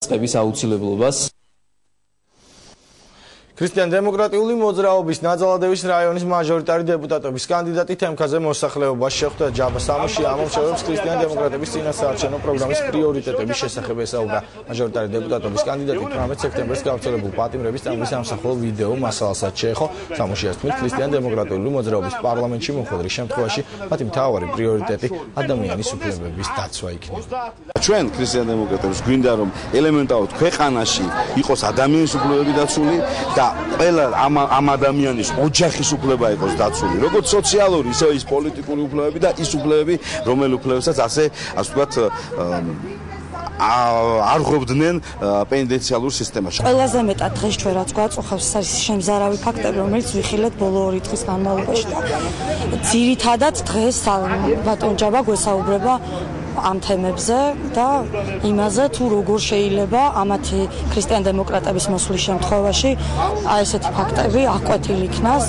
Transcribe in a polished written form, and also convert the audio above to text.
წყების აუცილებლობას. ქრისტიან-დემოკრატიული მოძრაობის ნაძალადევის რაიონის მაჟორიტარი დეპუტატობის კანდიდატი თემქაზე მოსახლეობას შეხვდა ჯაბა სამოში ამომრჩევებს ქრისტიან-დემოკრატების წინასაარჩევნო პროგრამის პრიორიტეტების შესახებ ესაუბრა. მაჟორიტარი დეპუტატობის კანდიდატი 18 სექტემბერს გავრცელებულ პატიმრების წამის ამსახველ ვიდეო მასალასაც შეეხო. სამოშიას თქმით, ქრისტიან-დემოკრატიული მოძრაობის პარლამენტში მოხვედრის შემთხვევაში მათი მთავარი პრიორიტეტი ადამიანის უფლებების დაცვა იქნება. ჩვენ ქრისტიან-დემოკრატებს გვინდა რომ ელემენტარულად ქვეყანაში იყოს ადამიანის უფლებები დაცული და ყველა ამ ადამიანის ოჯახის უფლება იყოს დაცული, როგორც სოციალური, ისე ის პოლიტიკური უფლებები და ის უფლებები, რომელი უფლებებსაც ასე ვთქვათ არ ღვევდნენ პენიტენციალურ სისტემაში. ყველაზე მეტად დღეს ჩვენ რაც გვაწუხებს არის შემზარავი ფაქტები, რომელიც ვიხილეთ ბოლო 2 დღის განმავლობაში და ძირითადად დღეს ბატონ ჯაბა გვესაუბრება ამ თემებზე და იმაზე თუ როგორ შეიძლება ამათი ქრისტიან-დემოკრატების მოსვლის შემთხვევაში ესეთი ფაქტები აღკვეთილი იქნას.